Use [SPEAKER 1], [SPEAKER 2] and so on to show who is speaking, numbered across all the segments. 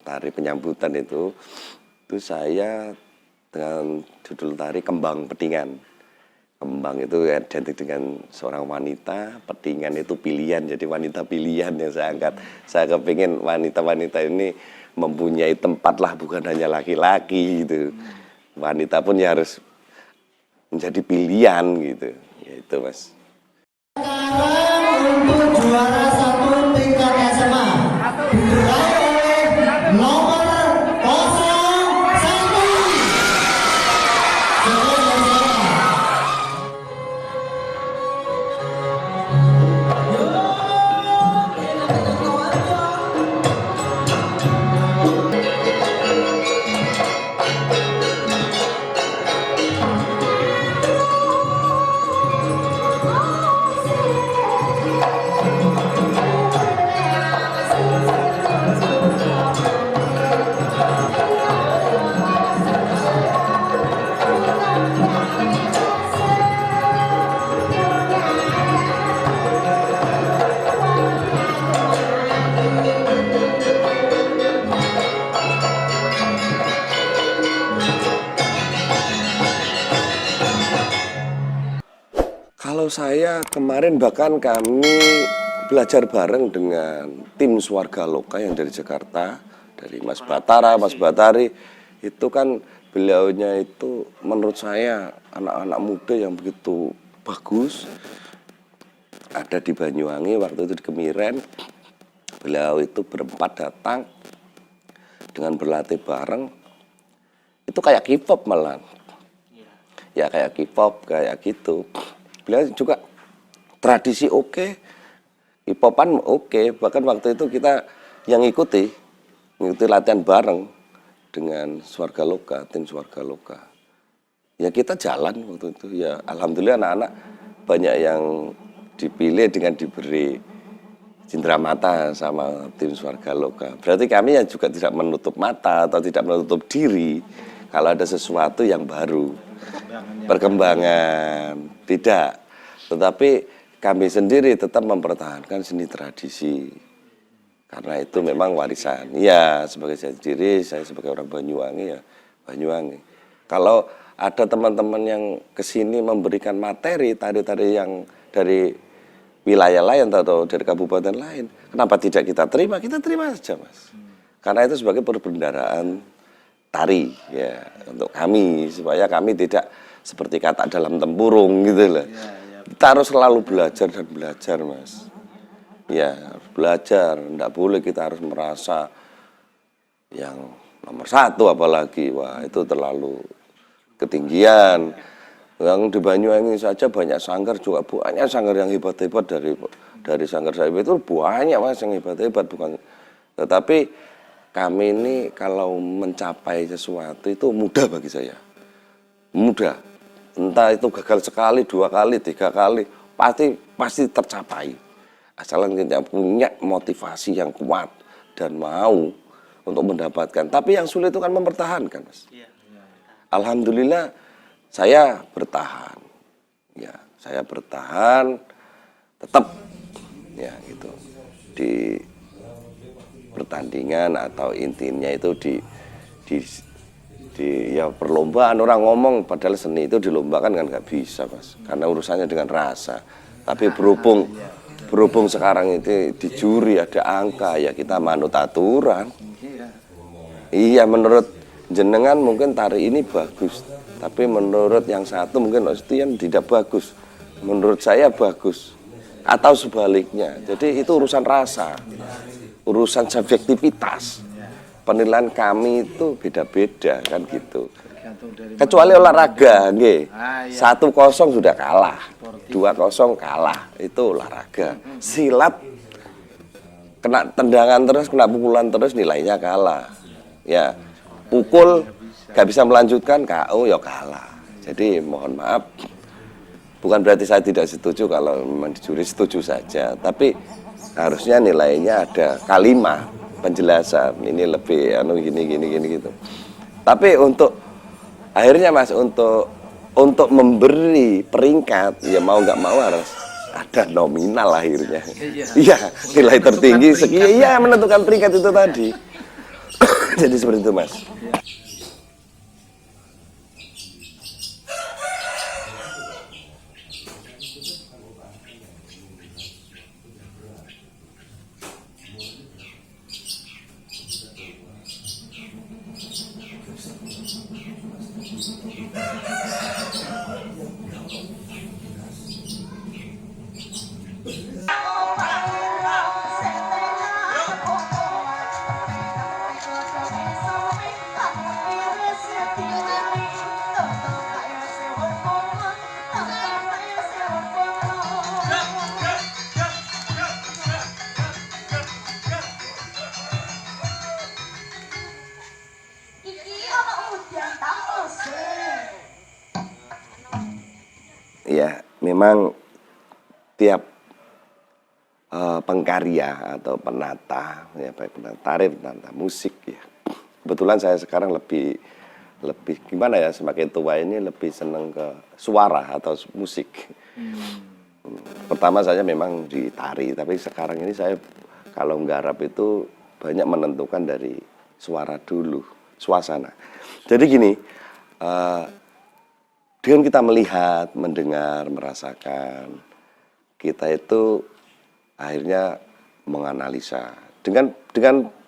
[SPEAKER 1] tari penyambutan itu saya dengan judul tari Kembang Pedingan. Kembang itu identik dengan seorang wanita, pedingan itu pilihan, jadi wanita pilihan yang saya angkat. Saya kepingin wanita-wanita ini mempunyai tempat lah, bukan hanya laki-laki gitu. Wanita pun ya harus menjadi pilihan gitu, ya itu Mas.
[SPEAKER 2] Sekarang untuk juara 1 tingkat SMA diraih oleh nomor 01.
[SPEAKER 1] Kalau saya kemarin bahkan kami belajar bareng dengan tim Swarga Loka yang dari Jakarta, dari Mas Batara, Mas Batari, itu kan beliaunya itu menurut saya anak-anak muda yang begitu bagus. Ada di Banyuwangi, waktu itu di Kemiren, beliau itu berempat datang dengan berlatih bareng, itu kayak K-pop malah. Ya kayak K-pop, kayak gitu. Beliau juga tradisi oke, hip-hopan oke. Bahkan waktu itu kita yang ngikuti latihan bareng dengan Swarga Loka, tim Swarga Loka. Ya kita jalan waktu itu. Ya alhamdulillah anak-anak banyak yang dipilih dengan diberi cindera mata sama tim Swarga Loka. Berarti kami yang juga tidak menutup mata atau tidak menutup diri kalau ada sesuatu yang baru. Perkembangan tidak, tetapi kami sendiri tetap mempertahankan seni tradisi karena itu memang warisan. Ya sebagai saya sendiri, saya sebagai orang Banyuwangi ya Banyuwangi. Kalau ada teman-teman yang kesini memberikan materi tari-tari yang dari wilayah lain atau dari kabupaten lain, kenapa tidak kita terima? Kita terima saja Mas, karena itu sebagai perbendaharaan tari ya untuk kami, supaya kami tidak seperti kata dalam tempurung gitu loh. Kita harus selalu belajar dan belajar Mas. Ya harus belajar, tidak boleh kita harus merasa yang nomor 1 apalagi, wah itu terlalu ketinggian. Yang di Banyuwangi saja banyak sanggar, juga banyak sanggar yang hebat-hebat dari sanggar saya itu banyak Mas yang hebat-hebat, bukan. Tetapi kami ini kalau mencapai sesuatu itu mudah bagi saya, mudah. Entah itu gagal sekali, 2 kali, 3 kali, pasti tercapai. Asalkan kita punya motivasi yang kuat dan mau untuk mendapatkan. Tapi yang sulit itu kan mempertahankan, Mas. Alhamdulillah saya bertahan. Ya, saya bertahan tetap ya gitu di pertandingan atau intinya itu di ya perlombaan. Orang ngomong padahal seni itu dilombakan kan nggak bisa Mas, karena urusannya dengan rasa. Tapi berhubung sekarang itu di juri ada angka, ya kita manut aturan. Iya, menurut jenengan mungkin tari ini bagus, tapi menurut yang satu mungkin itu yang tidak bagus. Menurut saya bagus atau sebaliknya. Jadi itu urusan rasa, urusan subjektivitas. Penilaian kami itu beda-beda kan gitu. Kecuali olahraga, nggih. 1-0 sudah kalah, 2-0 kalah, itu olahraga. Silat kena tendangan terus, kena pukulan terus, nilainya kalah. Ya, pukul gak bisa melanjutkan, KO ya kalah. Jadi mohon maaf, bukan berarti saya tidak setuju kalau memang juri setuju saja, tapi harusnya nilainya ada kalimat penjelasan, ini lebih gini gitu. Tapi untuk akhirnya Mas, untuk memberi peringkat ya mau nggak mau harus ada nominal akhirnya. Iya, nilai tertinggi sekian, iya menentukan peringkat itu tadi. Jadi seperti itu, Mas. Ya, memang tiap pengkarya atau penata, ya baik penata tari, penata musik ya. Kebetulan saya sekarang lebih gimana ya, semakin tua ini lebih seneng ke suara atau musik. Pertama saya memang di tari, tapi sekarang ini saya kalau nggarap itu banyak menentukan dari suara dulu, suasana. Jadi gini, dengan kita melihat, mendengar, merasakan, kita itu akhirnya menganalisa dengan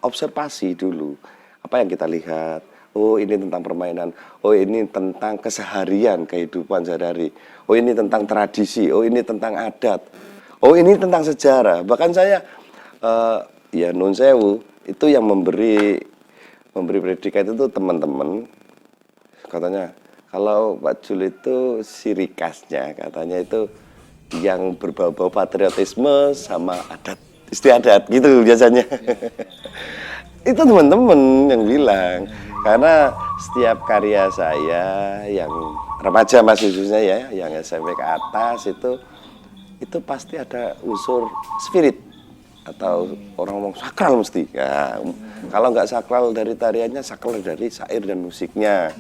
[SPEAKER 1] observasi dulu. Apa yang kita lihat? Oh, ini tentang permainan. Oh, ini tentang keseharian kehidupan sehari-hari. Oh, ini tentang tradisi. Oh, ini tentang adat. Oh, ini tentang sejarah. Bahkan saya ya nun sewu itu yang memberi predikat itu teman-teman. Katanya kalau Pak Jul itu ciri khasnya katanya itu yang berbau-bau patriotisme sama adat istiadat gitu biasanya. Itu teman-teman yang bilang. Karena setiap karya saya yang remaja Mas khususnya ya, yang SMP ke atas itu pasti ada unsur spirit atau orang ngomong sakral mesti. Ya, kalau nggak sakral dari tariannya, sakral dari syair dan musiknya.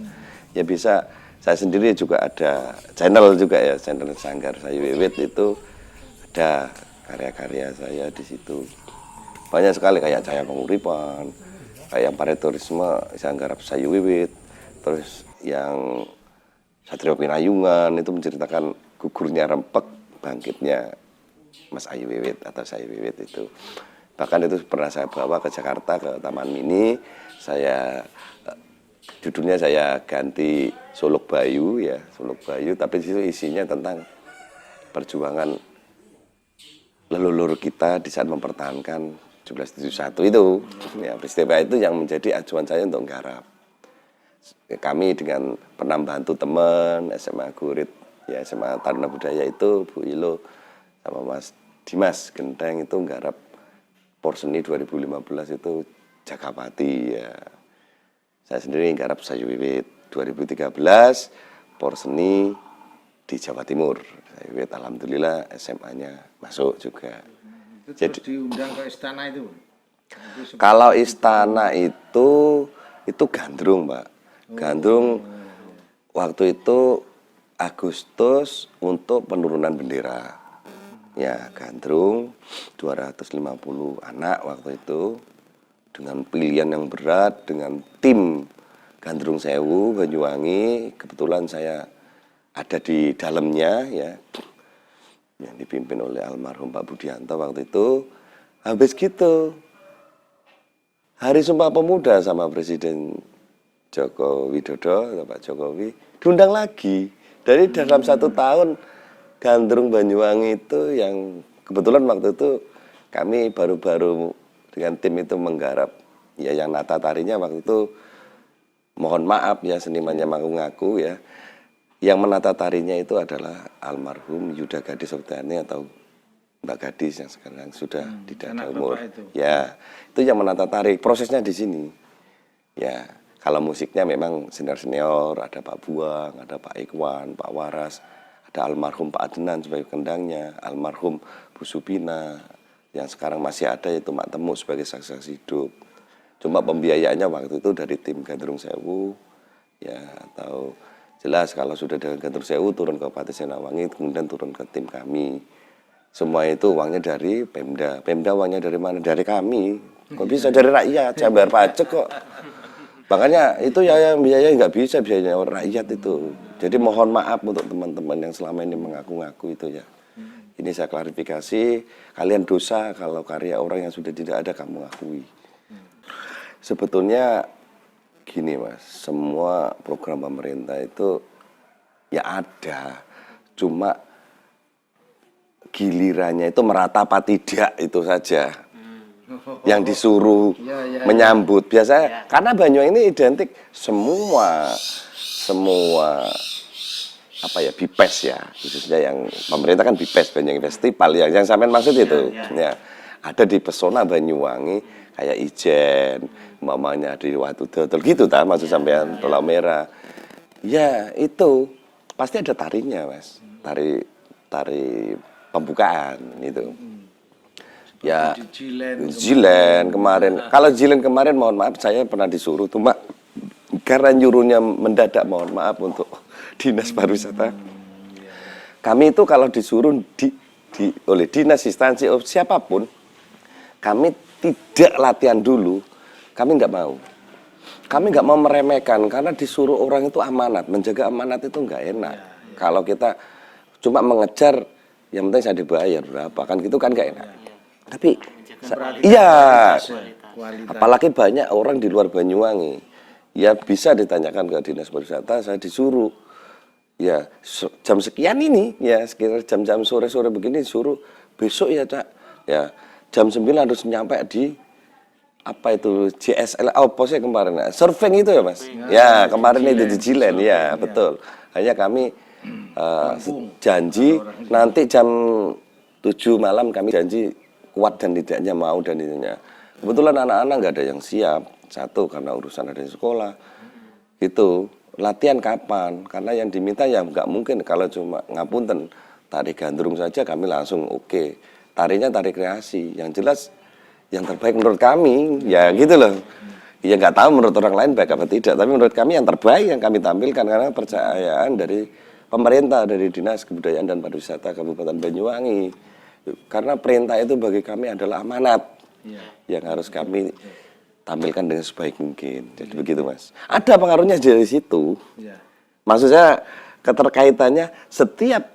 [SPEAKER 1] Ya bisa, saya sendiri juga ada channel juga ya, channel Sanggar Sayu Wiwit itu ada karya-karya saya di situ. Banyak sekali kayak Cahaya Penguripan, kayak Paretorisme Sanggar Sayu Wiwit, terus yang Satrio Pinayungan itu menceritakan gugurnya Rempek, bangkitnya Mas Ayu Wiwit atau Sayu Wiwit itu. Bahkan itu pernah saya bawa ke Jakarta ke Taman Mini, judulnya saya ganti Solok Bayu ya, Solok Bayu, tapi di situ isinya tentang perjuangan leluhur kita di saat mempertahankan 1771 itu. Ya, peristiwa itu yang menjadi acuan saya untuk nggarap. Kami dengan pernah bantu teman SMA Gurit, ya SMA Taruna Budaya itu Bu Ilo sama Mas Dimas Genteng itu nggarap Porseni 2015 itu Jakapati ya. Saya sendiri nggarap Sayu Wiwit 2013 Porseni di Jawa Timur. Sayu Wiwit alhamdulillah SMA-nya masuk juga.
[SPEAKER 3] Itu terus diundang ke istana itu?
[SPEAKER 1] Kalau istana itu gandrung, Pak. Gandrung waktu itu Agustus untuk penurunan bendera. Ya, gandrung 250 anak waktu itu dengan pilihan yang berat, dengan tim Gandrung Sewu Banyuwangi. Kebetulan saya ada di dalamnya ya, yang dipimpin oleh almarhum Pak Budianto waktu itu. Habis gitu Hari Sumpah Pemuda sama Presiden Joko Widodo atau Pak Jokowi diundang lagi. Dari dalam 1 tahun Gandrung Banyuwangi itu yang kebetulan waktu itu kami baru-baru dengan tim itu menggarap ya, yang nata tarinya waktu itu mohon maaf ya senimannya mengaku ya, yang menata tarinya itu adalah almarhum Yuda Gadis Oktani atau Mbak Gadis yang sekarang sudah tidak ada umur. Ya, itu yang menata tari. Prosesnya di sini. Ya, kalau musiknya memang senior-senior, ada Pak Buang, ada Pak Ikhwan, Pak Waras, ada almarhum Pak Adnan sebagai kendangnya, almarhum Bu Supina, yang sekarang masih ada yaitu Mak Temu sebagai saksi hidup. Cuma pembiayaannya waktu itu dari tim Gandrung Sewu, ya, atau jelas kalau sudah dengan Gandrung Sewu turun ke Kabupaten Senawangi, kemudian turun ke tim kami. Semua itu uangnya dari Pemda. Pemda uangnya dari mana? Dari kami. Kok bisa dari rakyat? Saya bayar pajak kok. Makanya itu ya yang biaya nggak bisa, biayanya orang rakyat itu. Jadi mohon maaf untuk teman-teman yang selama ini mengaku-ngaku itu ya. Ini saya klarifikasi, kalian dosa kalau karya orang yang sudah tidak ada kamu akui. Sebetulnya gini Mas, semua program pemerintah itu ya ada, cuma gilirannya itu merata apa tidak itu saja. Yang disuruh menyambut biasanya karena Banyuwangi ini identik semua apa ya BIPES ya, khususnya yang pemerintah kan BIPES, Banyuwangi Festival yang sampean maksud itu ya. Ada di pesona Banyuwangi kayak Ijen, mamanya di Watu Dodol gitu maksud sampean Tola Merah. Ya itu pasti ada tarinya Mas, tari pembukaan itu. Ya, Jilen kemarin. Kalau Jilen kemarin, mohon maaf, saya pernah disuruh, cuma karena nyuruhnya mendadak, mohon maaf untuk dinas pariwisata. Kami itu kalau disuruh oleh dinas instansi siapapun, kami tidak latihan dulu, kami nggak mau. Kami nggak mau meremehkan, karena disuruh orang itu amanat, menjaga amanat itu nggak enak. Kalau kita cuma mengejar, yang penting saya dibayar berapa, kan gitu kan nggak enak. Tapi iya, apalagi banyak orang di luar Banyuwangi. Ya bisa ditanyakan ke dinas pariwisata, saya disuruh. Ya jam sekian ini, ya sekitar jam-jam sore-sore begini disuruh. Besok ya Cak, ya jam 9 harus nyampe di apa itu JSL, posnya kemarin. Surfing itu ya Mas? Ya kemarin itu di Jilen, ya betul. Hanya kami janji nanti jam 7 malam kami janji kuat dan tidaknya, mau dan tidaknya. Kebetulan anak-anak nggak ada yang siap. Satu karena urusan ada di sekolah. Itu latihan kapan? Karena yang diminta ya nggak mungkin kalau cuma ngapunten tari gandrung saja kami langsung oke. Tarinya tari kreasi. Yang jelas yang terbaik menurut kami ya gitu loh. Ya nggak tahu menurut orang lain baik apa tidak. Tapi menurut kami yang terbaik yang kami tampilkan karena percayaan dari pemerintah, dari Dinas Kebudayaan dan Pariwisata Kabupaten Banyuwangi. Karena perintah itu bagi kami adalah amanat yang harus kami tampilkan dengan sebaik mungkin. Jadi begitu Mas. Ada pengaruhnya dari situ. Maksud saya keterkaitannya setiap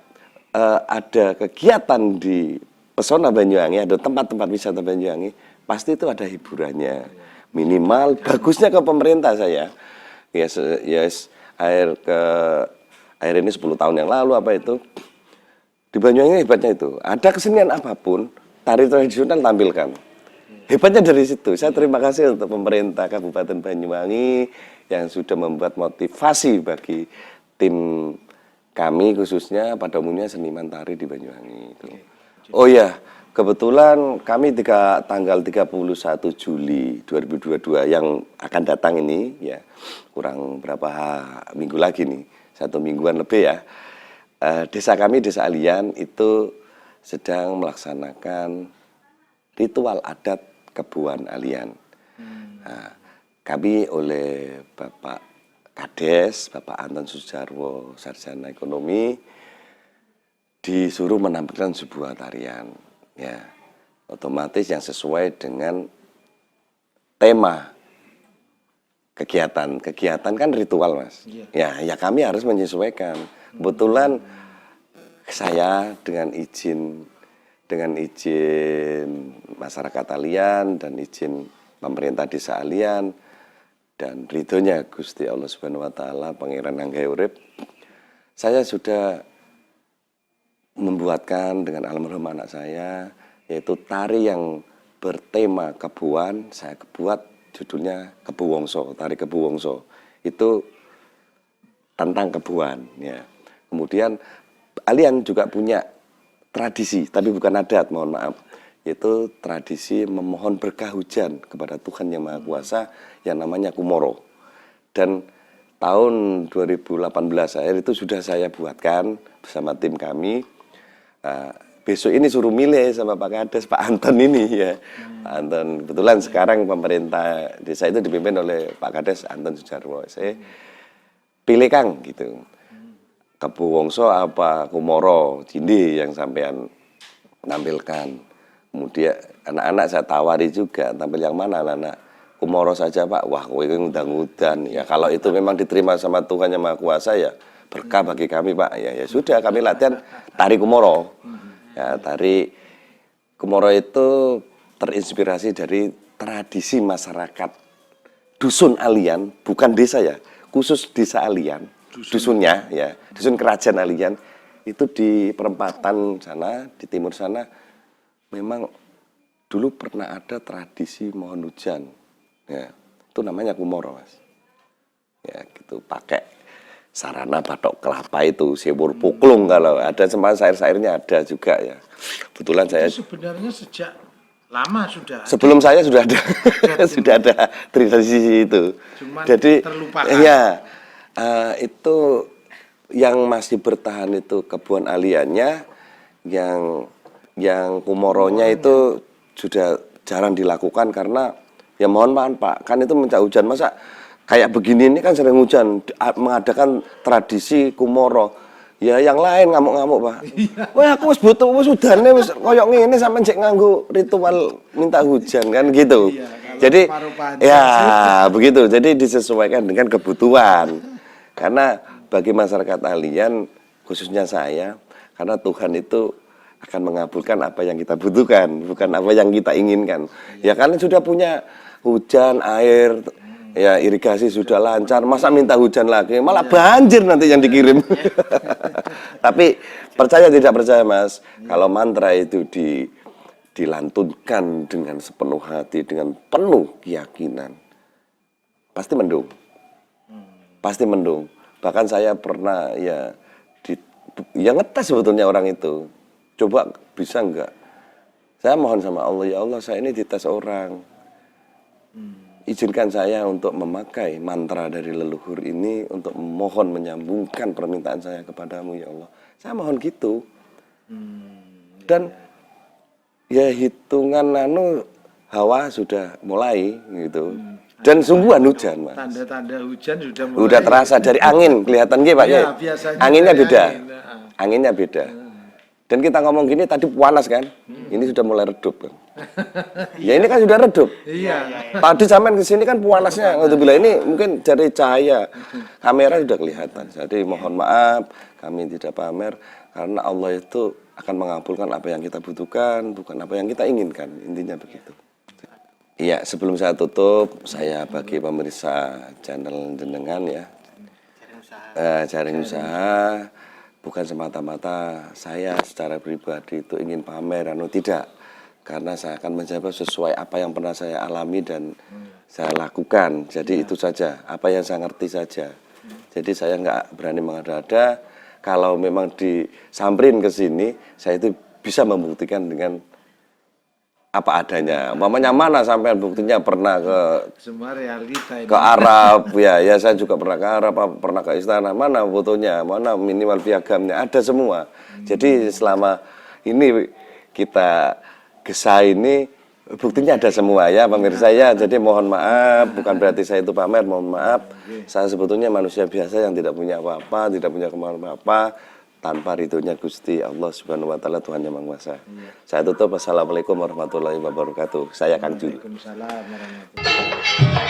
[SPEAKER 1] ada kegiatan di pesona Banyuwangi, ada tempat-tempat wisata Banyuwangi, pasti itu ada hiburannya. Minimal bagusnya ke pemerintah saya. Air ini 10 tahun yang lalu apa itu. Di Banyuwangi hebatnya itu, ada kesenian apapun, tari tradisional tampilkan. Hebatnya dari situ. Saya terima kasih untuk pemerintah Kabupaten Banyuwangi yang sudah membuat motivasi bagi tim kami khususnya pada umumnya seniman tari di Banyuwangi itu. Oh ya, kebetulan kami tanggal 31 Juli 2022 yang akan datang ini ya, kurang berapa minggu lagi nih, 1 mingguan lebih ya. Desa kami, Desa Alian itu sedang melaksanakan ritual adat Kebuan Alian. Nah, kami oleh Bapak Kades, Bapak Anton Sujarwo, Sarjana Ekonomi, disuruh menampilkan sebuah tarian. Ya, otomatis yang sesuai dengan tema kegiatan. Kegiatan kan ritual Mas. Ya kami harus menyesuaikan. Kebetulan saya dengan izin masyarakat Alian dan izin pemerintah Desa Alian dan ridhonya Gusti Allah Subhanahu wa taala Pangeran Anggai Urip, saya sudah membuatkan dengan almarhum anak saya yaitu tari yang bertema kebuan. Saya buat judulnya Kebu Wongso, tari Kebu Wongso. Itu tentang kebuan ya. Kemudian Alian juga punya tradisi, tapi bukan adat, mohon maaf. Yaitu tradisi memohon berkah hujan kepada Tuhan Yang Maha Kuasa yang namanya Kumoro. Dan tahun 2018 akhir itu sudah saya buatkan bersama tim kami. Besok ini suruh milih sama Pak Kades, Pak Anton ini ya. Pak Anton, kebetulan sekarang pemerintah desa itu dipimpin oleh Pak Kades Anton Sujarwo. Saya pilih Kang gitu. Kebu Wongso apa Kumoro, Jindi yang sampean tampilkan. Kemudian anak-anak saya tawari juga, tampil yang mana anak-anak. Kumoro saja Pak, wah kowe ngundang-undan. Ya kalau itu memang diterima sama Tuhan Yang Maha Kuasa ya berkah bagi kami Pak. Ya sudah kami latihan tari Kumoro. Ya tari Kumoro itu terinspirasi dari tradisi masyarakat dusun Alian, bukan desa ya, khusus desa Alian, dusunnya ya, dusun kerajaan Alian itu di perempatan sana, di timur sana memang dulu pernah ada tradisi mohon hujan, ya itu namanya Kumoro Mas, ya gitu pakai sarana batok kelapa itu, sewur puklung kalau ada semua sair-sairnya ada juga ya, kebetulan saya
[SPEAKER 3] Itu sebenarnya sejak lama sudah.
[SPEAKER 1] sebelum saya sudah ada sudah ada tradisi itu.
[SPEAKER 3] Cuman
[SPEAKER 1] Jadi
[SPEAKER 3] terlupakan.
[SPEAKER 1] ya itu yang masih bertahan itu kebun aliannya, yang Kumoronya itu sudah jarang dilakukan karena ya mohon maaf Pak, kan itu mencak hujan, masa kayak begini ini kan sering hujan, mengadakan tradisi Kumoro. Ya yang lain ngamuk-ngamuk Pak. Wah aku wis butuh wis udane wis koyo ngene sampean cek nganggo ritual minta hujan kan gitu. Jadi ya begitu. Jadi disesuaikan dengan kebutuhan. Karena bagi masyarakat Alian khususnya saya, karena Tuhan itu akan mengabulkan apa yang kita butuhkan, bukan apa yang kita inginkan. Ya kalian sudah punya hujan, air, ya irigasi sudah lancar, masa minta hujan lagi, malah banjir nanti yang dikirim. Tapi percaya tidak percaya Mas, kalau mantra itu dilantunkan dengan sepenuh hati, dengan penuh keyakinan, pasti mendung. Pasti mendung. Bahkan saya pernah ya ngetes sebetulnya orang itu. Coba bisa enggak? Saya mohon sama Allah, ya Allah saya ini dites orang. Izinkan saya untuk memakai mantra dari leluhur ini untuk mohon menyambungkan permintaan saya kepadamu ya Allah. Saya mohon gitu. Dan ya hitungan hawa sudah mulai gitu. Dan sungguhan hujan Mas.
[SPEAKER 3] Tanda-tanda hujan sudah mulai.
[SPEAKER 1] Udah terasa dari angin kelihatan Pak ya. Anginnya beda. Anginnya beda. Dan kita ngomong gini tadi panas kan. Ini sudah mulai redup kan. Ya ini kan sudah redup.
[SPEAKER 3] Iya.
[SPEAKER 1] Tadi sampean kesini kan panasnya. Alhamdulillah ini mungkin dari cahaya kamera sudah kelihatan. Jadi mohon maaf kami tidak pamer karena Allah itu akan mengabulkan apa yang kita butuhkan, bukan apa yang kita inginkan. Intinya begitu. Iya, sebelum saya tutup, saya bagi pemirsa channel jenengan ya. Jaring usaha bukan semata-mata saya secara pribadi itu ingin pamer tidak. Karena saya akan menjawab sesuai apa yang pernah saya alami dan saya lakukan. Jadi itu saja, apa yang saya ngerti saja. Jadi saya nggak berani mengada-ada. Kalau memang disamperin ke sini, saya itu bisa membuktikan dengan apa adanya. Umpamanya mana sampai buktinya pernah ke
[SPEAKER 3] Semua realita ini.
[SPEAKER 1] ke Arab ya saya juga pernah ke Arab, pernah ke istana, mana fotonya, mana minimal piagamnya, ada semua. Jadi selama ini kita gesah ini buktinya ada semua ya pemirsa ya. Jadi mohon maaf, bukan berarti saya itu pamer, mohon maaf. Saya sebetulnya manusia biasa yang tidak punya apa-apa, tidak punya kemampuan apa, tanpa ridhonya Gusti Allah Subhanahu wa taala Tuhan Yang Maha Kuasa. Saya tutup. Assalamualaikum warahmatullahi wabarakatuh. Saya Kang Jun.
[SPEAKER 3] Waalaikumsalam warahmatullahi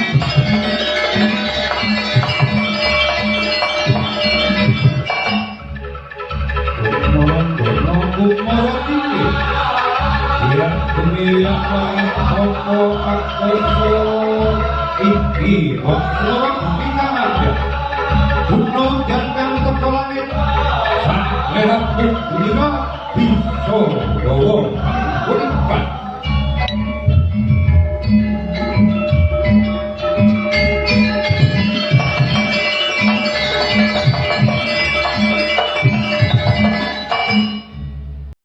[SPEAKER 4] Gunung jangan teko langit, sak lewat bumi bisa dowo,